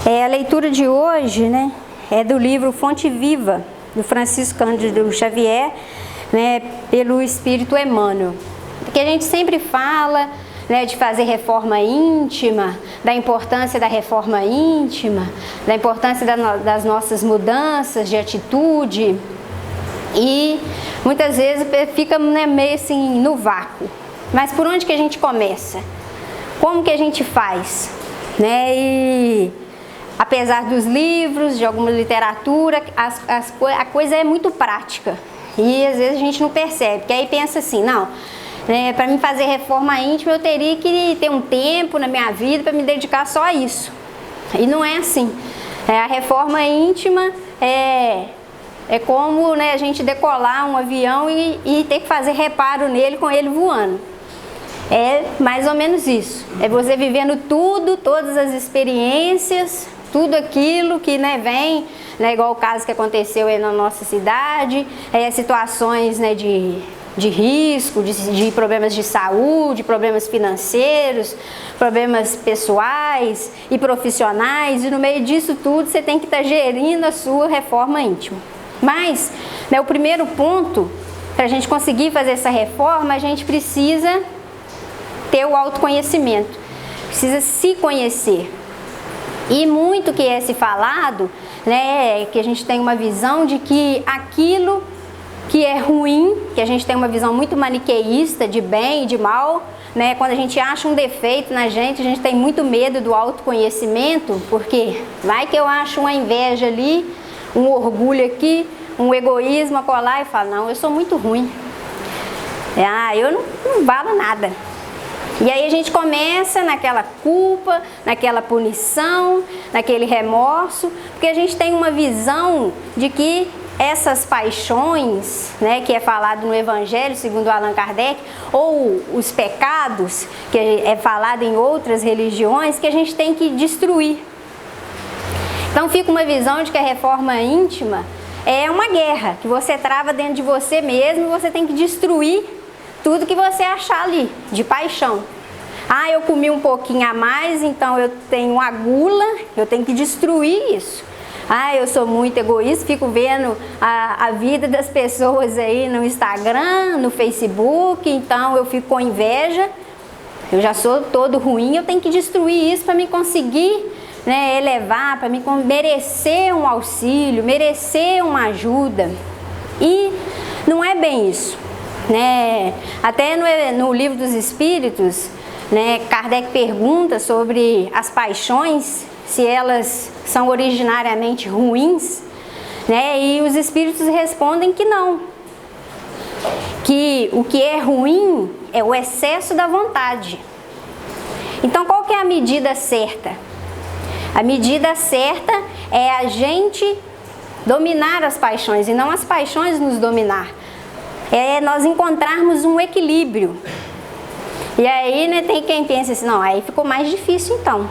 A leitura de hoje, né, é do livro Fonte Viva, do Francisco Cândido Xavier, né, pelo Espírito Emmanuel. Porque a gente sempre fala, né, de fazer reforma íntima, da importância da reforma íntima, da importância das nossas mudanças de atitude, e muitas vezes fica, né, meio assim no vácuo. Mas por onde que a gente começa? Como que a gente faz? Né? E apesar dos livros, de alguma literatura, a coisa é muito prática. E às vezes a gente não percebe, porque aí pensa assim, não, né, para mim fazer reforma íntima eu teria que ter um tempo na minha vida para me dedicar só a isso. E não é assim. A reforma íntima é como, né, a gente decolar um avião e ter que fazer reparo nele com ele voando. É mais ou menos isso. É você vivendo tudo, todas as experiências, tudo aquilo que, né, vem, né, igual o caso que aconteceu aí na nossa cidade, situações, né, de risco, de problemas de saúde, problemas financeiros, problemas pessoais e profissionais, e no meio disso tudo você tem que estar gerindo a sua reforma íntima. Mas, né, o primeiro ponto, para a gente conseguir fazer essa reforma, a gente precisa ter o autoconhecimento, precisa se conhecer. E muito que é se falado, né, que a gente tem uma visão de que aquilo que é ruim, que a gente tem uma visão muito maniqueísta de bem e de mal, né, quando a gente acha um defeito na gente, a gente tem muito medo do autoconhecimento, porque vai que eu acho uma inveja ali, um orgulho aqui, um egoísmo a colar e falo, não, eu sou muito ruim, eu não valo nada. E aí a gente começa naquela culpa, naquela punição, naquele remorso, porque a gente tem uma visão de que essas paixões, né, que é falado no Evangelho, segundo Allan Kardec, ou os pecados, que é falado em outras religiões, que a gente tem que destruir. Então fica uma visão de que a reforma íntima é uma guerra, que você trava dentro de você mesmo e você tem que destruir tudo que você achar ali, de paixão. Eu comi um pouquinho a mais, então eu tenho uma gula, eu tenho que destruir isso. Eu sou muito egoísta, fico vendo a vida das pessoas aí no Instagram, no Facebook, então eu fico com inveja, eu já sou todo ruim, eu tenho que destruir isso para me conseguir, né, elevar, para me merecer um auxílio, merecer uma ajuda. E não é bem isso, né? Até no Livro dos Espíritos, né, Kardec pergunta sobre as paixões, se elas são originariamente ruins, né, e os espíritos respondem que não, que o que é ruim é o excesso da vontade. Então qual que é a medida certa? A medida certa é a gente dominar as paixões e não as paixões nos dominar. É nós encontrarmos um equilíbrio. E aí, né, tem quem pensa assim, não, aí ficou mais difícil então.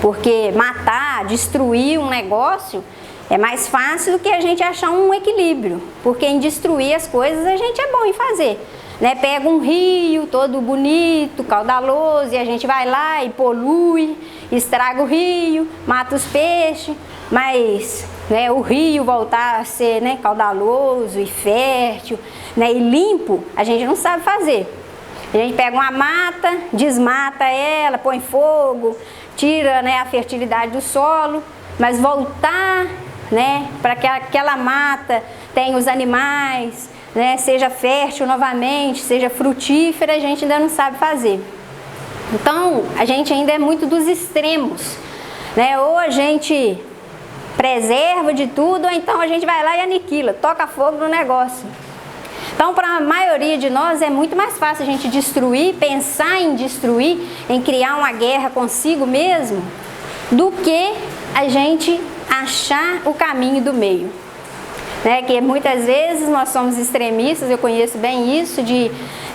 Porque matar, destruir um negócio é mais fácil do que a gente achar um equilíbrio. Porque em destruir as coisas a gente é bom em fazer. Né? Pega um rio todo bonito, caudaloso, e a gente vai lá e polui, estraga o rio, mata os peixes, mas, né, o rio voltar a ser, né, caudaloso e fértil, né, e limpo, a gente não sabe fazer. A gente pega uma mata, desmata ela, põe fogo, tira, né, a fertilidade do solo, mas voltar, né, para que aquela mata tenha os animais, né, seja fértil novamente, seja frutífera, a gente ainda não sabe fazer. Então, a gente ainda é muito dos extremos, né? Ou a gente preserva de tudo, ou então a gente vai lá e aniquila, toca fogo no negócio. Então, para a maioria de nós é muito mais fácil a gente destruir, pensar em destruir, em criar uma guerra consigo mesmo, do que a gente achar o caminho do meio. Né? Que muitas vezes nós somos extremistas, eu conheço bem isso,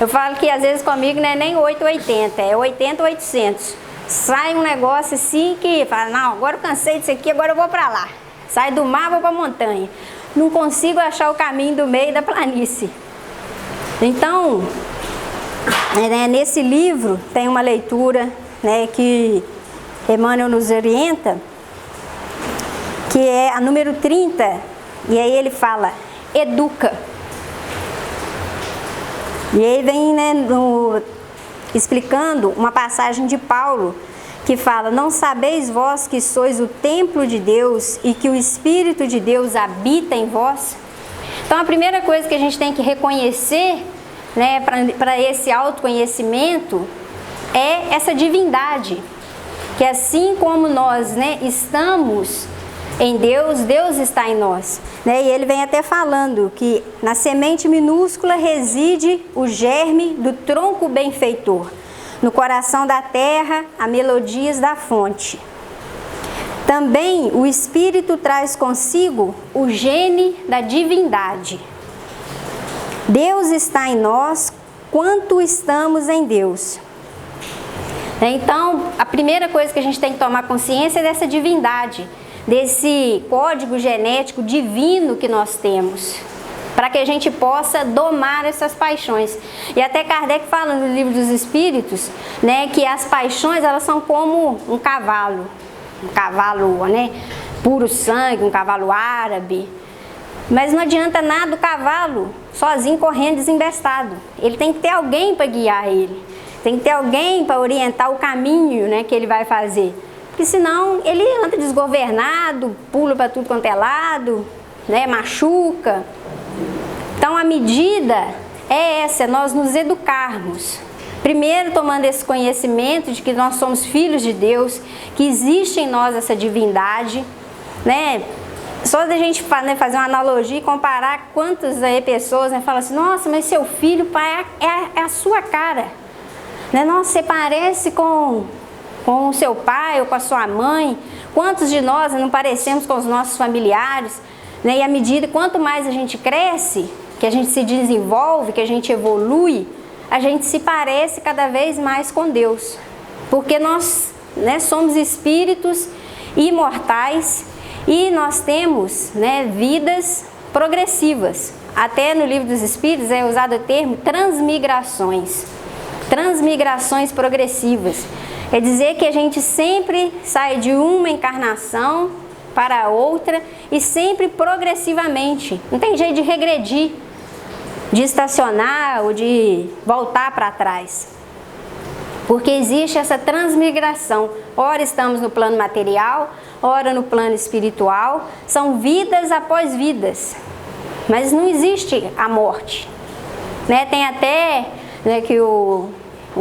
eu falo que às vezes comigo não é nem 8 ou 80, é 80 ou 800. Sai um negócio assim que fala, não, agora eu cansei disso aqui, agora eu vou para lá. Sai do mar, vou para a montanha. Não consigo achar o caminho do meio da planície. Então, né, nesse livro tem uma leitura, né, que Emmanuel nos orienta, que é a número 30, e aí ele fala, educa. E aí vem, né, explicando uma passagem de Paulo, que fala, não sabeis vós que sois o templo de Deus e que o Espírito de Deus habita em vós? Então a primeira coisa que a gente tem que reconhecer, né, para esse autoconhecimento, é essa divindade, que assim como nós, né, estamos em Deus, Deus está em nós, né? E ele vem até falando que na semente minúscula reside o germe do tronco benfeitor, no coração da terra há melodias da fonte. Também o Espírito traz consigo o gene da divindade. Deus está em nós quanto estamos em Deus. Então, a primeira coisa que a gente tem que tomar consciência é dessa divindade, desse código genético divino que nós temos, para que a gente possa domar essas paixões. E até Kardec fala no Livro dos Espíritos, né, que as paixões, elas são como um cavalo, né, puro sangue, um cavalo árabe. Mas não adianta nada o cavalo sozinho correndo desembestado. Ele tem que ter alguém para guiar ele, tem que ter alguém para orientar o caminho, né, que ele vai fazer. Porque senão ele anda desgovernado, pula para tudo quanto é lado, né, machuca. Então a medida é essa, nós nos educarmos. Primeiro tomando esse conhecimento de que nós somos filhos de Deus, que existe em nós essa divindade, né? Só da gente fazer uma analogia e comparar quantas pessoas, né, falam assim, nossa, mas seu filho, pai, é a sua cara. Né? Nossa, você parece com o seu pai ou com a sua mãe. Quantos de nós não parecemos com os nossos familiares? Né? E à medida, quanto mais a gente cresce, que a gente se desenvolve, que a gente evolui, a gente se parece cada vez mais com Deus. Porque nós, né, somos espíritos imortais e nós temos, né, vidas progressivas. Até no Livro dos Espíritos é usado o termo transmigrações. Transmigrações progressivas. É dizer que a gente sempre sai de uma encarnação para outra e sempre progressivamente. Não tem jeito de regredir, de estacionar ou de voltar para trás. Porque existe essa transmigração. Ora estamos no plano material, ora no plano espiritual. São vidas após vidas. Mas não existe a morte. Né? Tem até, né, que o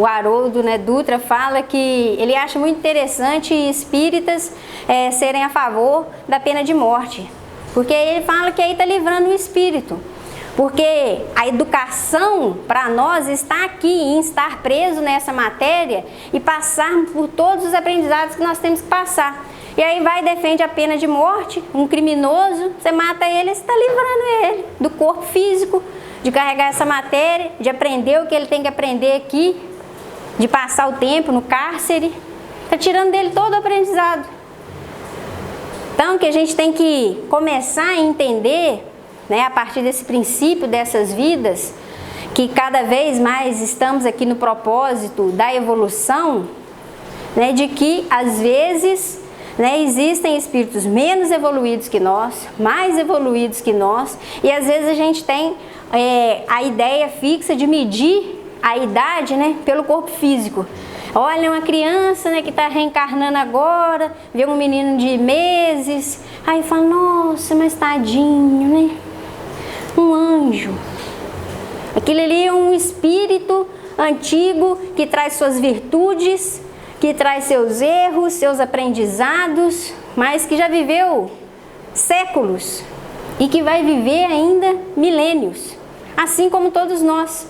Haroldo, né, Dutra fala que ele acha muito interessante espíritas serem a favor da pena de morte. Porque ele fala que aí está livrando o espírito. Porque a educação para nós está aqui, em estar preso nessa matéria e passar por todos os aprendizados que nós temos que passar. E aí vai e defende a pena de morte, um criminoso, você mata ele, você está livrando ele do corpo físico, de carregar essa matéria, de aprender o que ele tem que aprender aqui, de passar o tempo no cárcere, está tirando dele todo o aprendizado. Então, que a gente tem que começar a entender, né, a partir desse princípio dessas vidas, que cada vez mais estamos aqui no propósito da evolução, né, de que às vezes, né, existem espíritos menos evoluídos que nós, mais evoluídos que nós, e às vezes a gente tem a ideia fixa de medir a idade, né, pelo corpo físico. Olha, uma criança, né, que está reencarnando agora, vê um menino de meses, aí fala, nossa, mas tadinho, né? Um anjo. Aquilo ali é um espírito antigo que traz suas virtudes, que traz seus erros, seus aprendizados, mas que já viveu séculos e que vai viver ainda milênios, assim como todos nós.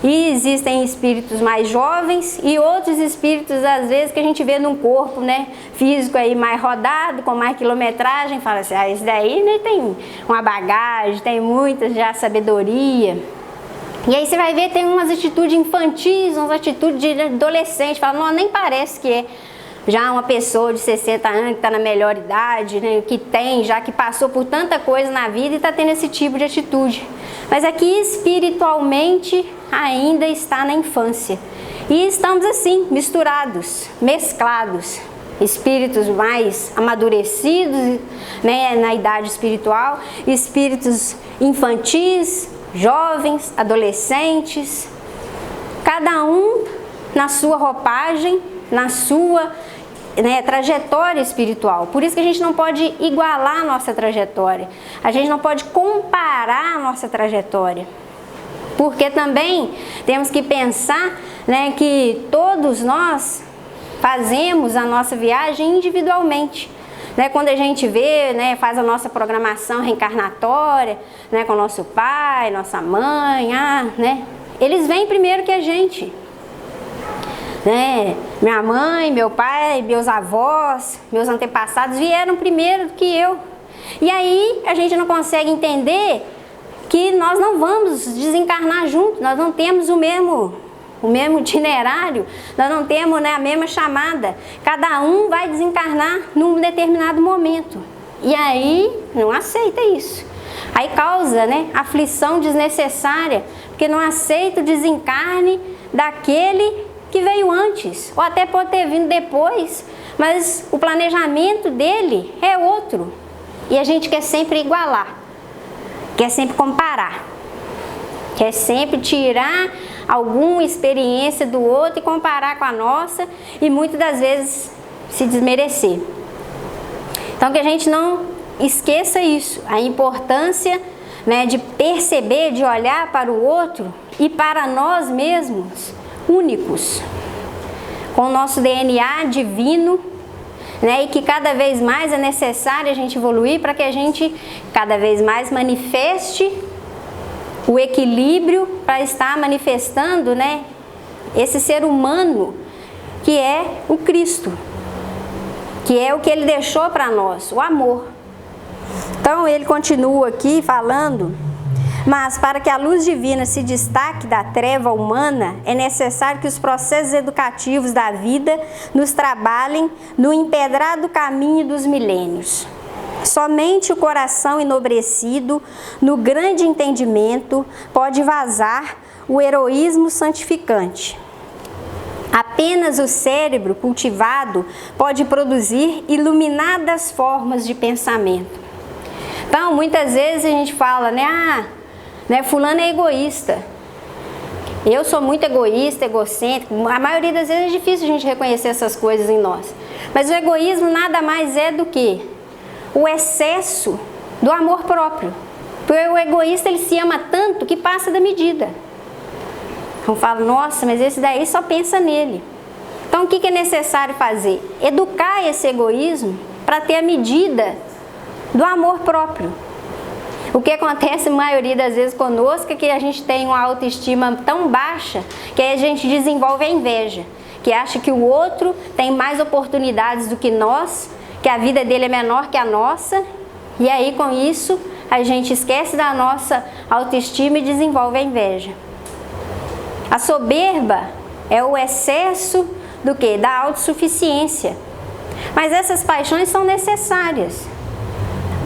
E existem espíritos mais jovens e outros espíritos, às vezes, que a gente vê num corpo, né, físico aí mais rodado, com mais quilometragem, fala assim, esse daí, né, tem uma bagagem, tem muita já sabedoria. E aí você vai ver, tem umas atitudes infantis, umas atitudes de adolescente, fala, não, nem parece que é já uma pessoa de 60 anos que está na melhor idade, né, que passou por tanta coisa na vida e está tendo esse tipo de atitude. Mas aqui espiritualmente ainda está na infância. E estamos assim, misturados, mesclados. espíritos mais amadurecidos, né, na idade espiritual, espíritos infantis, jovens, adolescentes, cada um na sua roupagem, na sua, né, trajetória espiritual. Por isso que a gente não pode igualar a nossa trajetória, a gente não pode comparar a nossa trajetória, porque também temos que pensar, né, que todos nós fazemos a nossa viagem individualmente. Né, quando a gente vê, né, faz a nossa programação reencarnatória, né, com nosso pai, nossa mãe, né, eles vêm primeiro que a gente. Né? Minha mãe, meu pai, meus avós, meus antepassados vieram primeiro do que eu. E aí a gente não consegue entender que nós não vamos desencarnar juntos, nós não temos o mesmo itinerário, nós não temos, né, a mesma chamada. Cada um vai desencarnar num determinado momento. E aí não aceita isso. Aí causa, né, aflição desnecessária, porque não aceita o desencarne daquele que veio antes, ou até pode ter vindo depois, mas o planejamento dele é outro. E a gente quer sempre igualar, quer sempre comparar, quer sempre tirar alguma experiência do outro e comparar com a nossa, e muitas das vezes se desmerecer. Então que a gente não esqueça isso, a importância, né, de perceber, de olhar para o outro e para nós mesmos únicos, com o nosso DNA divino, né, e que cada vez mais é necessário a gente evoluir para que a gente cada vez mais manifeste o equilíbrio, para estar manifestando, né, esse ser humano que é o Cristo, que é o que ele deixou para nós, o amor. Então ele continua aqui falando: mas para que a luz divina se destaque da treva humana, é necessário que os processos educativos da vida nos trabalhem no empedrado caminho dos milênios. Somente o coração enobrecido, no grande entendimento, pode vazar o heroísmo santificante. Apenas o cérebro cultivado pode produzir iluminadas formas de pensamento. Então, muitas vezes a gente fala, né, fulano é egoísta. Eu sou muito egoísta, egocêntrico. A maioria das vezes é difícil a gente reconhecer essas coisas em nós. Mas o egoísmo nada mais é do que o excesso do amor próprio. Porque o egoísta, ele se ama tanto que passa da medida. Então fala, nossa, mas esse daí só pensa nele. Então o que é necessário fazer? Educar esse egoísmo para ter a medida do amor próprio. O que acontece a maioria das vezes conosco é que a gente tem uma autoestima tão baixa que aí a gente desenvolve a inveja, que acha que o outro tem mais oportunidades do que nós, que a vida dele é menor que a nossa, e aí com isso a gente esquece da nossa autoestima e desenvolve a inveja. A soberba é o excesso do quê? Da autossuficiência. Mas essas paixões são necessárias.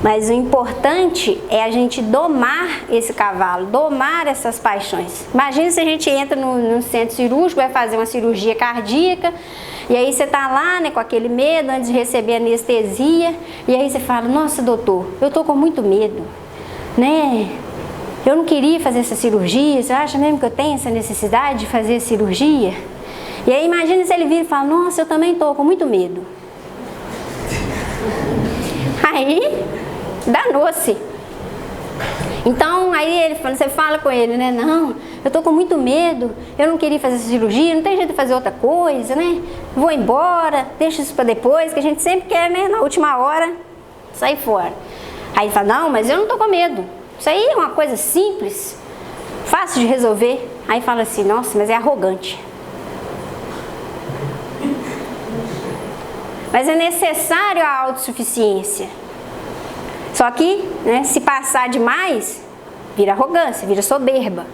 Mas o importante é a gente domar esse cavalo, domar essas paixões. Imagina se a gente entra no centro cirúrgico, vai fazer uma cirurgia cardíaca, e aí você tá lá, né, com aquele medo antes de receber anestesia, e aí você fala, nossa doutor, eu tô com muito medo, né? Eu não queria fazer essa cirurgia, você acha mesmo que eu tenho essa necessidade de fazer a cirurgia? E aí imagina se ele vira e fala, nossa, eu também tô com muito medo. Aí danou-se. Então aí você fala com ele, né? Não, eu tô com muito medo, eu não queria fazer essa cirurgia, não tem jeito de fazer outra coisa, né? Vou embora, deixa isso para depois, que a gente sempre quer, né? Na última hora, sair fora. Aí ele fala, não, mas eu não tô com medo. Isso aí é uma coisa simples, fácil de resolver. Aí fala assim, nossa, mas é arrogante. Mas é necessário a autossuficiência. Só que, né, se passar demais, vira arrogância, vira soberba.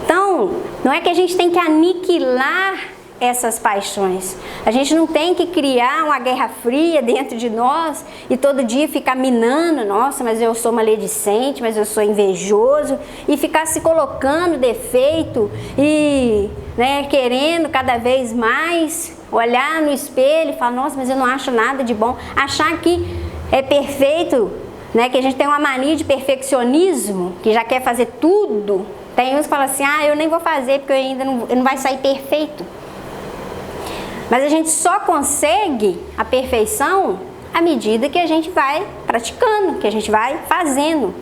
Então, não é que a gente tem que aniquilar essas paixões. A gente não tem que criar uma guerra fria dentro de nós e todo dia ficar minando, nossa, mas eu sou maledicente, mas eu sou invejoso, e ficar se colocando defeito e, né, querendo cada vez mais olhar no espelho e falar, nossa, mas eu não acho nada de bom. Achar que é perfeito, né, que a gente tem uma mania de perfeccionismo, que já quer fazer tudo. Tem uns que falam assim, eu nem vou fazer porque eu ainda não vai sair perfeito. Mas a gente só consegue a perfeição à medida que a gente vai praticando, que a gente vai fazendo.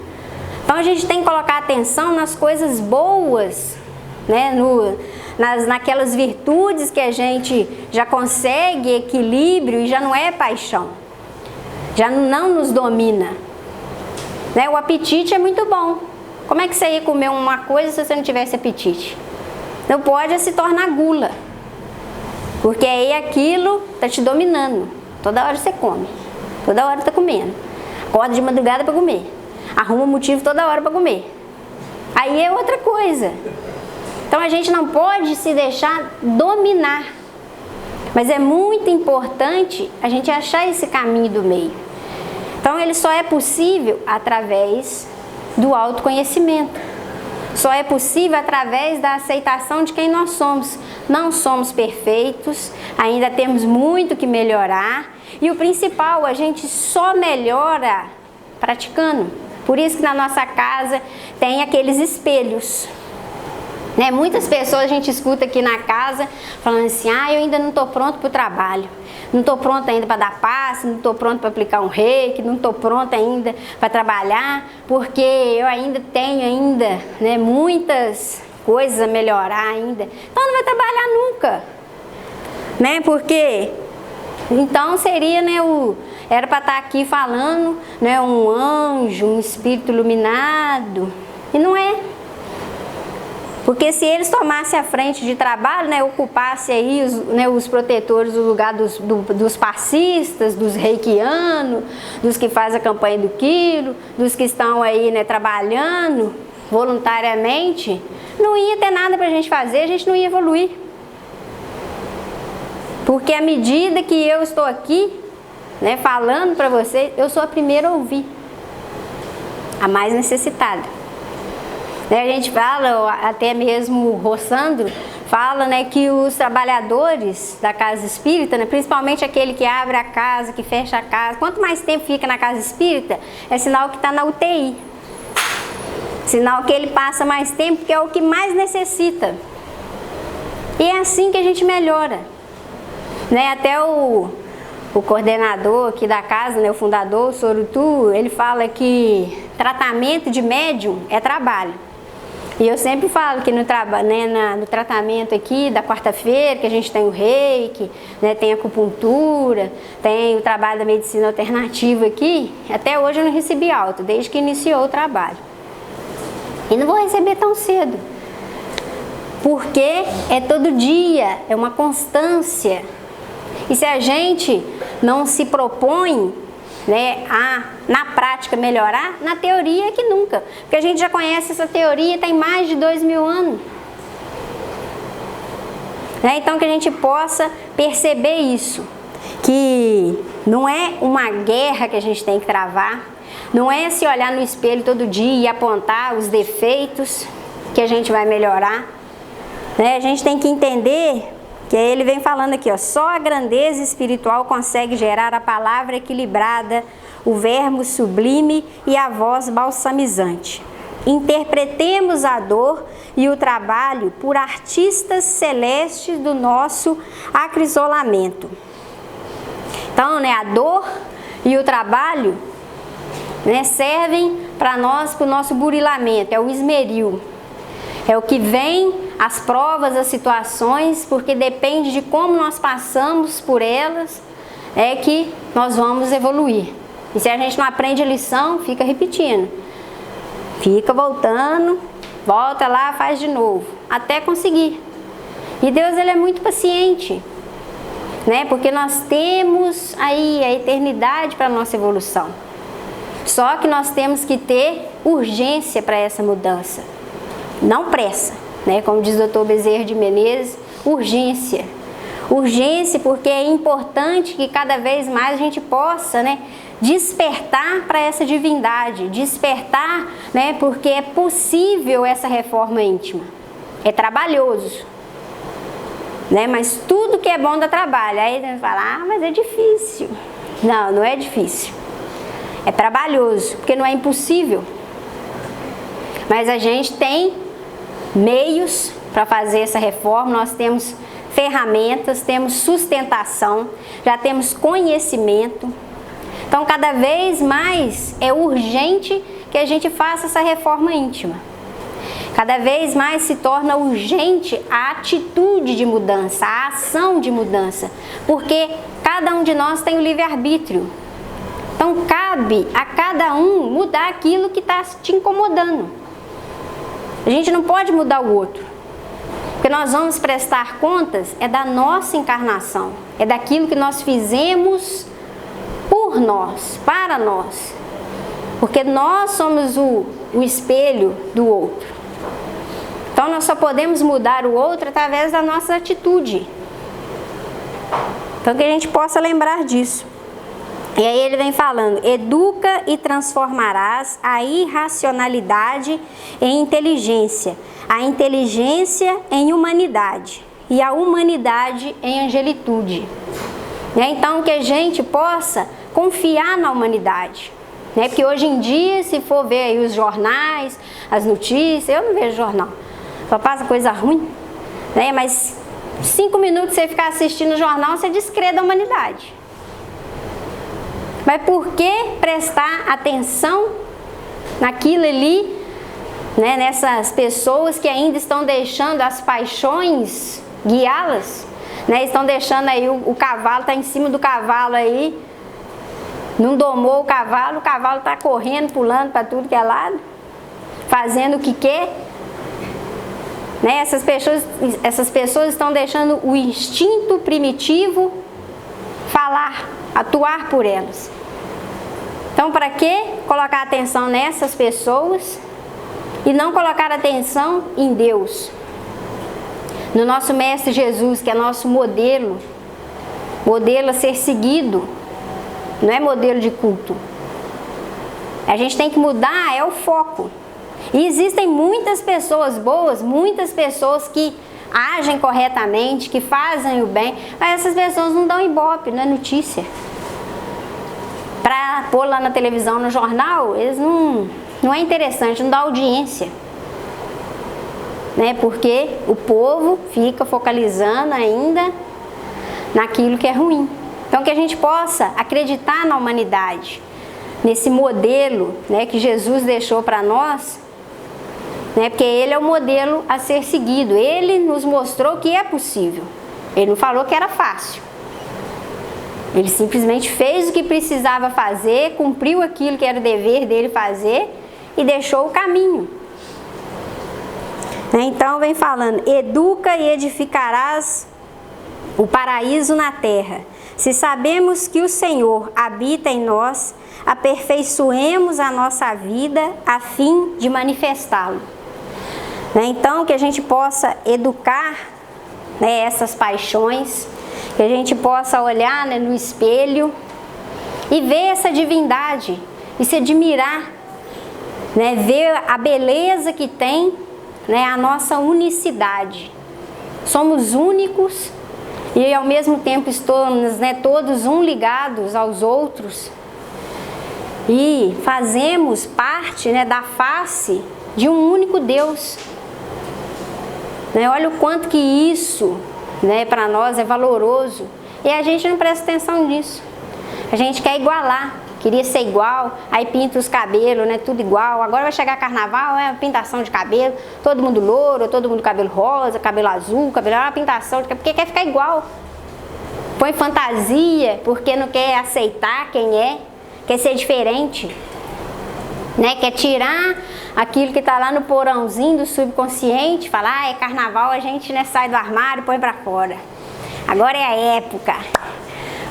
Então a gente tem que colocar atenção nas coisas boas, né, naquelas virtudes que a gente já consegue equilíbrio e já não é paixão, já não nos domina. Né? O apetite é muito bom. Como é que você ia comer uma coisa se você não tivesse apetite? Não pode se tornar gula, porque aí aquilo está te dominando. Toda hora você come, toda hora está comendo. Acorda de madrugada para comer, arruma motivo toda hora para comer. Aí é outra coisa. Então a gente não pode se deixar dominar, mas é muito importante a gente achar esse caminho do meio. Então ele só é possível através do autoconhecimento. Só é possível através da aceitação de quem nós somos. Não somos perfeitos, ainda temos muito que melhorar. E o principal, a gente só melhora praticando. Por isso que na nossa casa tem aqueles espelhos. Né? Muitas pessoas a gente escuta aqui na casa falando assim, eu ainda não estou pronto para o trabalho. Não estou pronto ainda para dar passe, não estou pronto para aplicar um reiki, não estou pronto ainda para trabalhar, porque eu ainda tenho né, muitas coisas a melhorar ainda. Então não vai trabalhar nunca, né? Porque então seria, né, era para estar aqui falando, né, um anjo, um espírito iluminado, e não é. Porque se eles tomassem a frente de trabalho, né, ocupassem aí os protetores do lugar dos passistas, dos reikianos, dos que fazem a campanha do quilo, dos que estão aí, né, trabalhando voluntariamente, não ia ter nada para a gente fazer, a gente não ia evoluir. Porque à medida que eu estou aqui, né, falando para vocês, eu sou a primeira a ouvir, a mais necessitada. A gente fala, até mesmo o Rossandro fala, né, que os trabalhadores da casa espírita, né, principalmente aquele que abre a casa, que fecha a casa, quanto mais tempo fica na casa espírita, é sinal que está na UTI. Sinal que ele passa mais tempo, que é o que mais necessita. E é assim que a gente melhora. Né? Até o coordenador aqui da casa, né, o fundador, o Sorutu, ele fala que tratamento de médium é trabalho. E eu sempre falo que no tratamento aqui da quarta-feira, que a gente tem o reiki, né, tem a acupuntura, tem o trabalho da medicina alternativa aqui, até hoje eu não recebi alta, desde que iniciou o trabalho. E não vou receber tão cedo, porque é todo dia, é uma constância. E se a gente não se propõe, né, na prática melhorar, na teoria é que nunca, porque a gente já conhece essa teoria tem mais de 2000 anos, né? Então que a gente possa perceber isso, que não é uma guerra que a gente tem que travar, não é se olhar no espelho todo dia e apontar os defeitos que a gente vai melhorar, né? A gente tem que entender que ele vem falando aqui, só a grandeza espiritual consegue gerar a palavra equilibrada, o verbo sublime e a voz balsamizante. Interpretemos a dor e o trabalho por artistas celestes do nosso acrisolamento. Então, né, a dor e o trabalho, né, servem para nós, para o nosso burilamento, é o esmeril. É o que vem, as provas, as situações, porque depende de como nós passamos por elas, é que nós vamos evoluir. E se a gente não aprende a lição, fica repetindo. Fica voltando, volta lá, faz de novo, até conseguir. E Deus, ele é muito paciente, né? Porque nós temos aí a eternidade para a nossa evolução. Só que nós temos que ter urgência para essa mudança. Não pressa, né? Como diz o Dr. Bezerra de Menezes, urgência. Urgência porque é importante que cada vez mais a gente possa, né, despertar para essa divindade, despertar, né, porque é possível essa reforma íntima. É trabalhoso, né, mas tudo que é bom dá trabalho. Aí a gente fala, mas é difícil. Não, não é difícil. É trabalhoso, porque não é impossível. Mas a gente tem meios para fazer essa reforma, nós temos ferramentas, temos sustentação, já temos conhecimento. Então, cada vez mais é urgente que a gente faça essa reforma íntima. Cada vez mais se torna urgente a atitude de mudança, a ação de mudança, porque cada um de nós tem o livre-arbítrio. Então, cabe a cada um mudar aquilo que está te incomodando. A gente não pode mudar o outro. Porque nós vamos prestar contas é da nossa encarnação, é daquilo que nós fizemos por nós, para nós. Porque nós somos o espelho do outro. Então nós só podemos mudar o outro através da nossa atitude. Então que a gente possa lembrar disso. E aí ele vem falando, educa e transformarás a irracionalidade em inteligência, a inteligência em humanidade e a humanidade em angelitude. Então que a gente possa confiar na humanidade. Porque hoje em dia, se for ver aí os jornais, as notícias, eu não vejo jornal, só passa coisa ruim, mas 5 minutos você ficar assistindo o jornal, você descrê da humanidade. Mas por que prestar atenção naquilo ali, nessas pessoas que ainda estão deixando as paixões guiá-las? Estão deixando aí o cavalo, está em cima do cavalo aí, não domou o cavalo está correndo, pulando para tudo que é lado, fazendo o que quer. Essas pessoas estão deixando o instinto primitivo falar, atuar por elas. Então, para que colocar atenção nessas pessoas e não colocar atenção em Deus? No nosso Mestre Jesus, que é nosso modelo a ser seguido, não é modelo de culto. A gente tem que mudar, é o foco. E existem muitas pessoas boas, muitas pessoas que agem corretamente, que fazem o bem, mas essas pessoas não dão ibope, não é notícia. Para pôr lá na televisão, no jornal, eles não é interessante, não dá audiência. Porque o povo fica focalizando ainda naquilo que é ruim. Então que a gente possa acreditar na humanidade, nesse modelo que Jesus deixou para nós, porque Ele é o modelo a ser seguido. Ele nos mostrou que é possível. Ele não falou que era fácil. Ele simplesmente fez o que precisava fazer, cumpriu aquilo que era o dever dele fazer e deixou o caminho. Então vem falando, educa e edificarás o paraíso na terra. Se sabemos que o Senhor habita em nós, aperfeiçoemos a nossa vida a fim de manifestá-lo. Então que a gente possa educar essas paixões, que a gente possa olhar no espelho e ver essa divindade e se admirar, ver a beleza que tem, a nossa unicidade. Somos únicos e ao mesmo tempo estamos todos ligados aos outros e fazemos parte da face de um único Deus. Olha o quanto que isso para nós é valoroso e a gente não presta atenção nisso. A gente quer igualar, queria ser igual, aí pinta os cabelos, tudo igual. Agora vai chegar carnaval, é uma pintação de cabelo, todo mundo louro, todo mundo cabelo rosa, cabelo azul, cabelo, é uma pintação, porque quer ficar igual. Põe fantasia, porque não quer aceitar quem é, quer ser diferente, quer tirar aquilo que está lá no porãozinho do subconsciente, falar, é carnaval, a gente sai do armário e põe para fora. Agora é a época.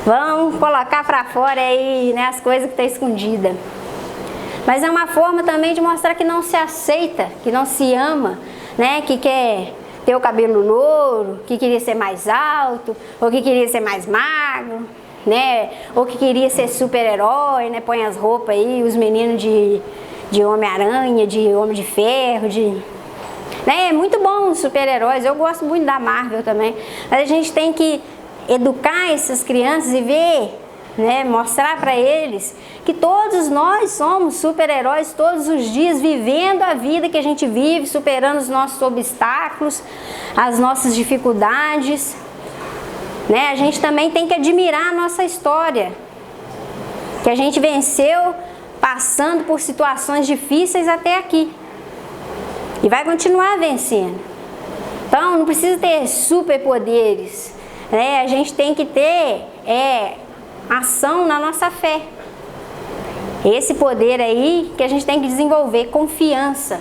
Vamos colocar para fora aí as coisas que estão escondidas. Mas é uma forma também de mostrar que não se aceita, que não se ama, que quer ter o cabelo louro, que queria ser mais alto, ou que queria ser mais magro, né? Ou que queria ser super-herói, né? Põe as roupas aí, os meninos de Homem-Aranha, de Homem de Ferro, né? É muito bom os super-heróis, eu gosto muito da Marvel também. Mas a gente tem que educar essas crianças e ver, né? Mostrar para eles que todos nós somos super-heróis todos os dias, vivendo a vida que a gente vive, superando os nossos obstáculos, as nossas dificuldades, né? A gente também tem que admirar a nossa história, que a gente venceu passando por situações difíceis até aqui e vai continuar vencendo. Então não precisa ter superpoderes, né? A gente tem que ter ação na nossa fé. Esse poder aí que a gente tem que desenvolver, confiança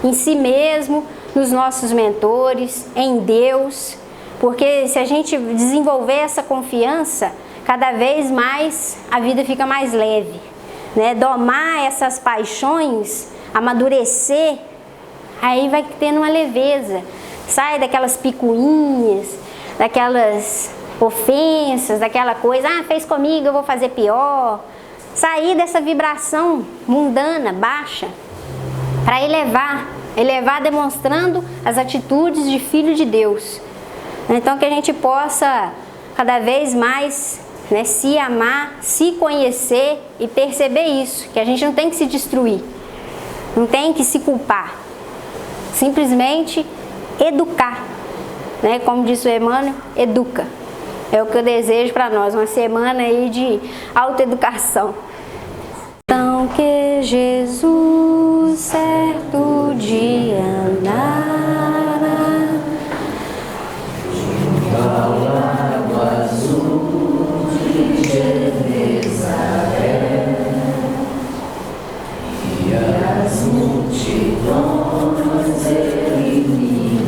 em si mesmo, nos nossos mentores, em Deus, porque se a gente desenvolver essa confiança, cada vez mais a vida fica mais leve, né? Domar essas paixões, amadurecer, aí vai tendo uma leveza, sai daquelas picuinhas, daquelas ofensas, daquela coisa, fez comigo, eu vou fazer pior. Sair dessa vibração mundana, baixa, para elevar demonstrando as atitudes de filho de Deus. Então que a gente possa cada vez mais, né, se amar, se conhecer e perceber isso, que a gente não tem que se destruir, não tem que se culpar, simplesmente educar, né? Como disse o Emmanuel, educa. É o que eu desejo para nós, uma semana aí de autoeducação. Então que Jesus certo dia andara junto ao lago azul de Genezaré, e as multidões ele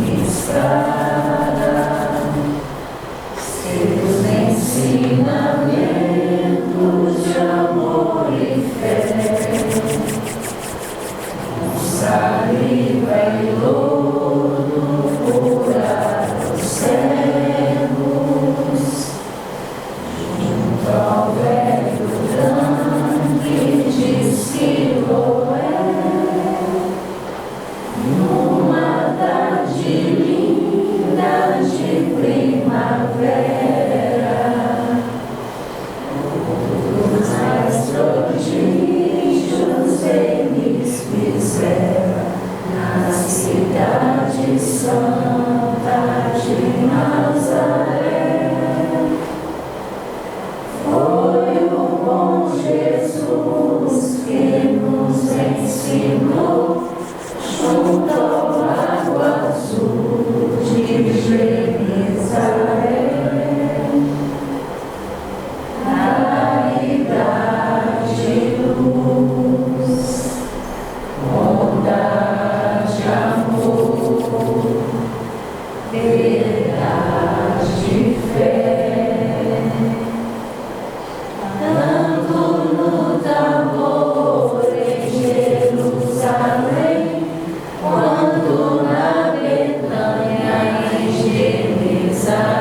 ministrara seus ensinamentos de amor e fé, com saliva e lodo curar os cegos, junto ao velho tanque de Siloé, numa tarde linda de primavera, os mais prodígios eles fizeram na cidade santa de Nazaré. Foi o bom Jesus que nos ensinou junto ao lago azul de Genezaré, caridade, luz, bondade, amor, verdade, fé, tanto no tambor em Jerusalém, quanto na Betânia em Genezaré,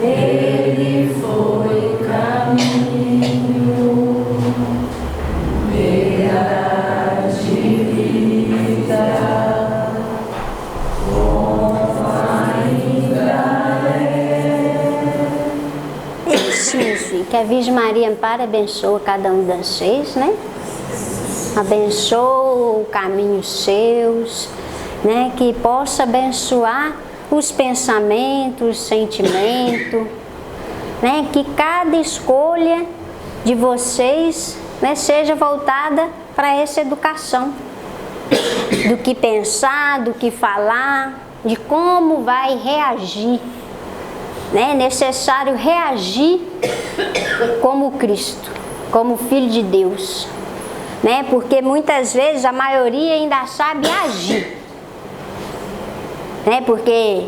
ele foi caminho, verdade e vida, como ainda é. Isso, que a Virgem Maria ampare e abençoa cada um de vocês, né? Abençoa o caminho seus, né? Que possa abençoar os pensamentos, os sentimentos, né? Que cada escolha de vocês, né, seja voltada para essa educação, do que pensar, do que falar, de como vai reagir, né? É necessário reagir como Cristo, como Filho de Deus, né? Porque muitas vezes a maioria ainda sabe agir, né? Porque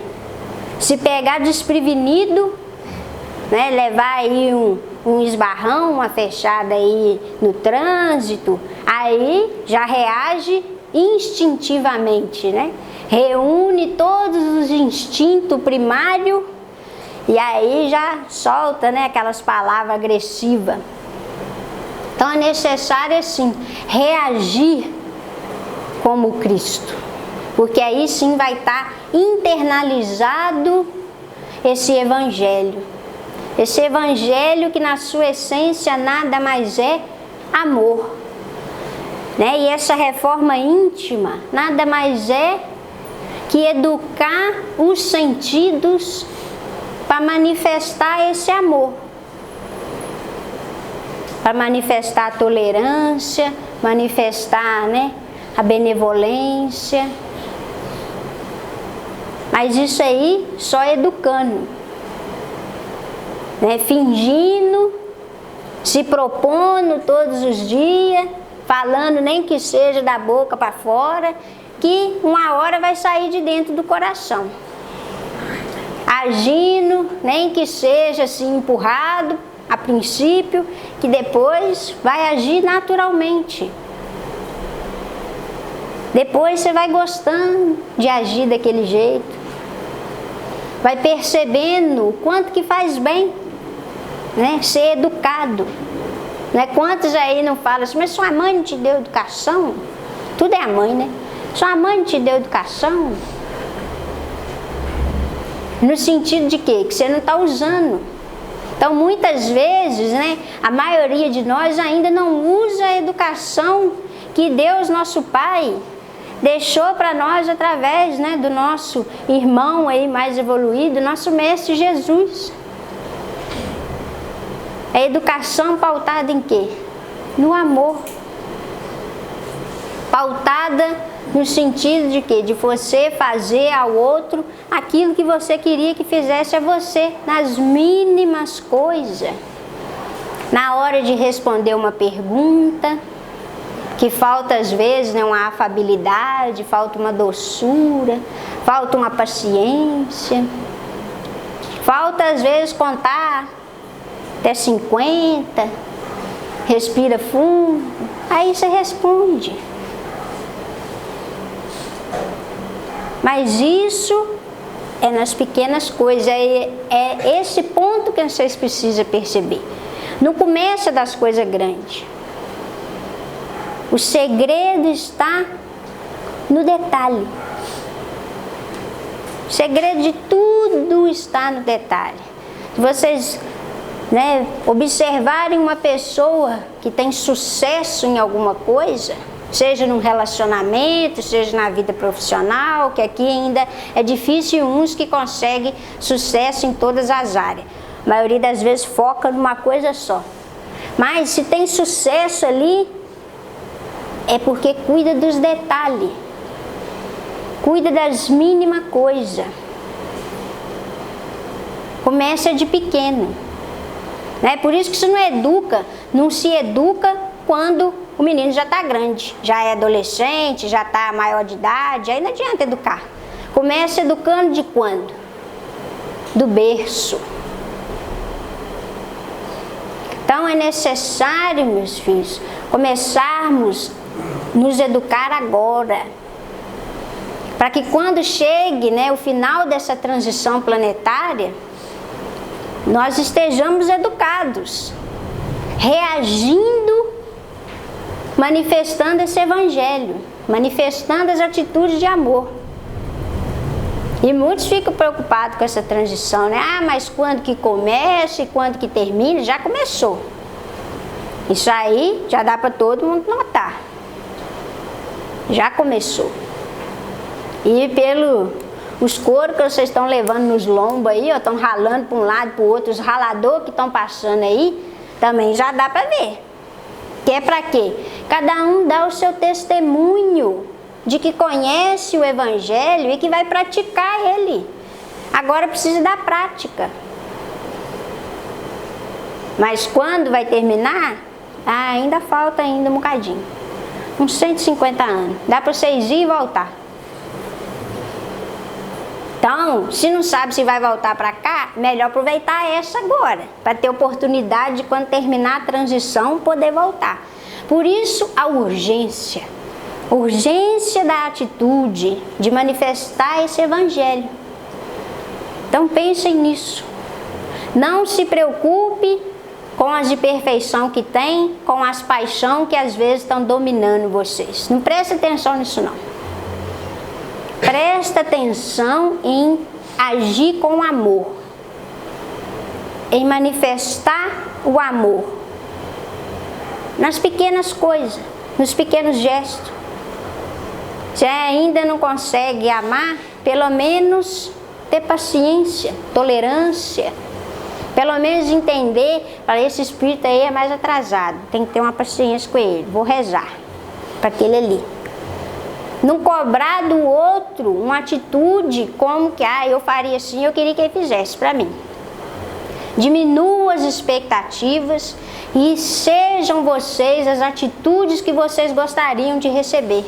se pegar desprevenido, né, levar aí um esbarrão, uma fechada aí no trânsito, aí já reage instintivamente, né? Reúne todos os instintos primários e aí já solta, né, aquelas palavras agressivas. Então é necessário, assim, reagir como Cristo, porque aí sim vai estar internalizado esse evangelho. Esse evangelho que na sua essência nada mais é amor, né? E essa reforma íntima nada mais é que educar os sentidos para manifestar esse amor, para manifestar a tolerância, manifestar, né, a benevolência. Mas isso aí só educando, né, fingindo, se propondo todos os dias, falando nem que seja da boca para fora, que uma hora vai sair de dentro do coração. Agindo, nem que seja assim empurrado a princípio, que depois vai agir naturalmente. Depois você vai gostando de agir daquele jeito, vai percebendo o quanto que faz bem, né, ser educado. Né? Quantos aí não falam assim, mas sua mãe não te deu educação? Tudo é a mãe, né? Sua mãe não te deu educação? No sentido de quê? Que você não está usando. Então, muitas vezes, né, a maioria de nós ainda não usa a educação que Deus, nosso Pai, deixou para nós através, né, do nosso irmão aí mais evoluído, nosso Mestre Jesus. A educação pautada em quê? No amor. Pautada no sentido de quê? De você fazer ao outro aquilo que você queria que fizesse a você, nas mínimas coisas. Na hora de responder uma pergunta, que falta às vezes, né, uma afabilidade, falta uma doçura, falta uma paciência, falta às vezes contar até 50, respira fundo, aí você responde. Mas isso é nas pequenas coisas, é esse ponto que vocês precisam perceber. Não começa das coisas grandes. O segredo está no detalhe. O segredo de tudo está no detalhe. Se vocês, né, observarem uma pessoa que tem sucesso em alguma coisa, seja num relacionamento, seja na vida profissional, que aqui ainda é difícil uns que conseguem sucesso em todas as áreas. A maioria das vezes foca numa coisa só. Mas se tem sucesso ali, é porque cuida dos detalhes, cuida das mínimas coisas. Começa de pequeno, né? Por isso que se não se educa quando o menino já está grande, já é adolescente, já está maior de idade, aí não adianta educar. Começa educando de quando? Do berço. Então é necessário, meus filhos, começarmos a nos educar agora, para que quando chegue, né, o final dessa transição planetária, nós estejamos educados, reagindo, manifestando esse evangelho, manifestando as atitudes de amor. E muitos ficam preocupados com essa transição, né? Ah, mas quando que começa e quando que termina? Já começou. Isso aí já dá para todo mundo notar. Já começou. E os coros que vocês estão levando nos lombos aí, ó, estão ralando para um lado para o outro, os raladores que estão passando aí, também já dá para ver. Que é para quê? Cada um dá o seu testemunho de que conhece o evangelho e que vai praticar ele. Agora precisa da prática. Mas quando vai terminar? Ah, ainda falta um bocadinho. Uns 150 anos. Dá para vocês ir e voltar. Então, se não sabe se vai voltar para cá, melhor aproveitar essa agora, para ter oportunidade de, quando terminar a transição, poder voltar. Por isso, a urgência. urgência da atitude de manifestar esse evangelho. Então pensem nisso. Não se preocupe com as imperfeições que tem, com as paixões que às vezes estão dominando vocês. Não preste atenção nisso não. Presta atenção em agir com amor, em manifestar o amor nas pequenas coisas, nos pequenos gestos. Se ainda não consegue amar, pelo menos ter paciência, tolerância, pelo menos entender, para esse espírito aí é mais atrasado, tem que ter uma paciência com ele, vou rezar para aquele ali. Não cobrar do outro uma atitude como que, eu faria assim, eu queria que ele fizesse para mim. Diminua as expectativas e sejam vocês as atitudes que vocês gostariam de receber.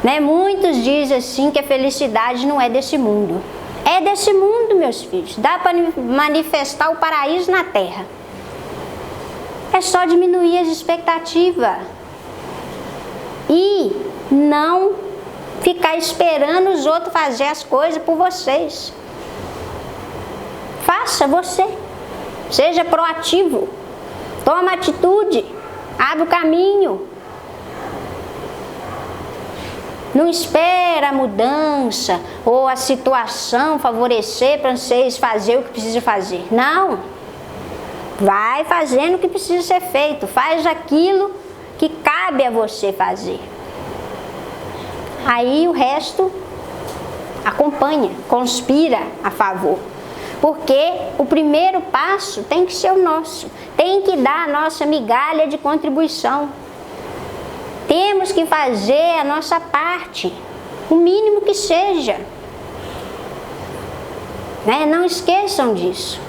Né? Muitos dizem assim que a felicidade não é desse mundo. É desse mundo, meus filhos. Dá para manifestar o paraíso na terra. É só diminuir as expectativas. E não ficar esperando os outros fazer as coisas por vocês. Faça você. Seja proativo. Toma atitude. Abre o caminho. Não espera a mudança ou a situação favorecer para vocês fazer o que precisa fazer. Não. Vai fazendo o que precisa ser feito. Faz aquilo que cabe a você fazer. Aí o resto acompanha, conspira a favor. Porque o primeiro passo tem que ser o nosso. Tem que dar a nossa migalha de contribuição. Temos que fazer a nossa parte, o mínimo que seja. Né? Não esqueçam disso.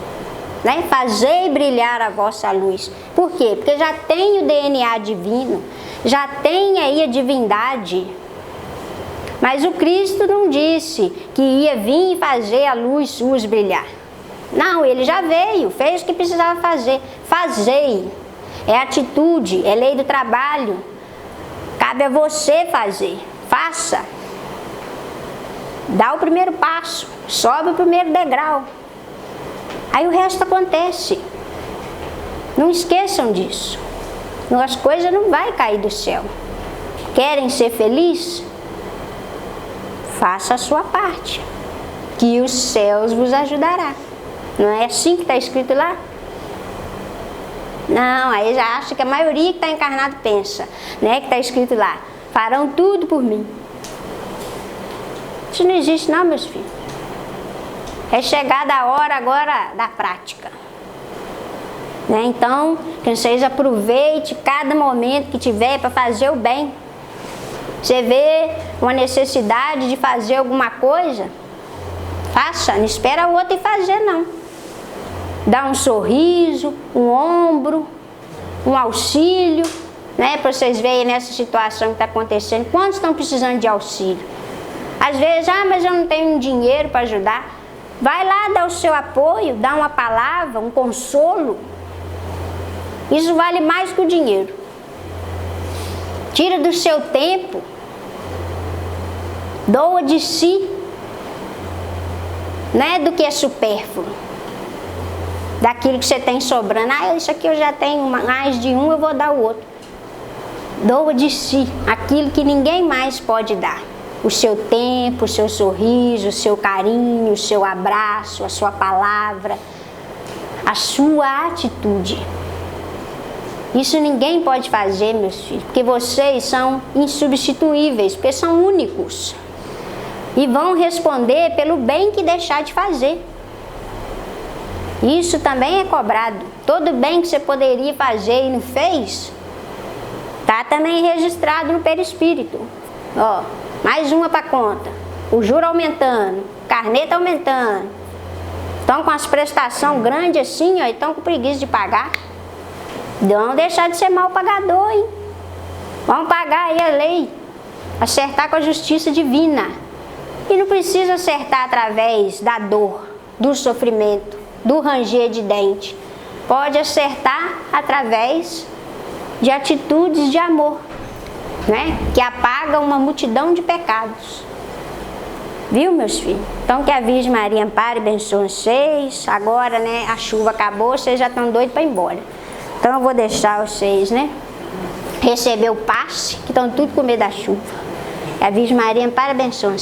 Né? Fazei brilhar a vossa luz. Por quê? Porque já tem o DNA divino, já tem aí a divindade. Mas o Cristo não disse que ia vir e fazer a luz sua brilhar. Não, ele já veio, fez o que precisava fazer. Fazei. É atitude, é lei do trabalho. Cabe a você fazer. Faça. Dá o primeiro passo. Sobe o primeiro degrau. Aí o resto acontece. Não esqueçam disso. As coisas não vão cair do céu. Querem ser felizes? Faça a sua parte. Que os céus vos ajudará. Não é assim que está escrito lá? Não, aí já acha que a maioria que está encarnado pensa, né? Que está escrito lá, farão tudo por mim. Isso não existe não, meus filhos. É chegada a hora agora da prática. Né? Então, que vocês aproveitem cada momento que tiver para fazer o bem. Você vê uma necessidade de fazer alguma coisa, faça, não espera o outro ir fazer não. Dá um sorriso, um ombro, um auxílio, né? Para vocês verem nessa situação que está acontecendo. Quantos estão precisando de auxílio? Às vezes, mas eu não tenho dinheiro para ajudar. Vai lá, dá o seu apoio, dá uma palavra, um consolo. Isso vale mais que o dinheiro. Tira do seu tempo, doa de si, não é do que é supérfluo. Daquilo que você tem sobrando, isso aqui eu já tenho mais de um, eu vou dar o outro. Doa de si, aquilo que ninguém mais pode dar. O seu tempo, o seu sorriso, o seu carinho, o seu abraço, a sua palavra, a sua atitude. Isso ninguém pode fazer, meus filhos, porque vocês são insubstituíveis, porque são únicos. E vão responder pelo bem que deixar de fazer. Isso também é cobrado. Todo bem que você poderia fazer e não fez, está também registrado no perispírito. Ó, mais uma para conta. O juro aumentando, carneta aumentando. Estão com as prestações grandes assim, ó, e estão com preguiça de pagar. Não deixar de ser mal pagador, hein? Vamos pagar aí a lei. Acertar com a justiça divina. E não precisa acertar através da dor, do sofrimento, do ranger de dente. Pode acertar através de atitudes de amor. né? Que apaga uma multidão de pecados. Viu, meus filhos? Então que a Virgem Maria ampare e abençoe vocês. Agora, né, a chuva acabou, vocês já estão doidos para ir embora. Então eu vou deixar vocês, né, receber o passe, que estão tudo com medo da chuva. A Virgem Maria ampare e abençoe.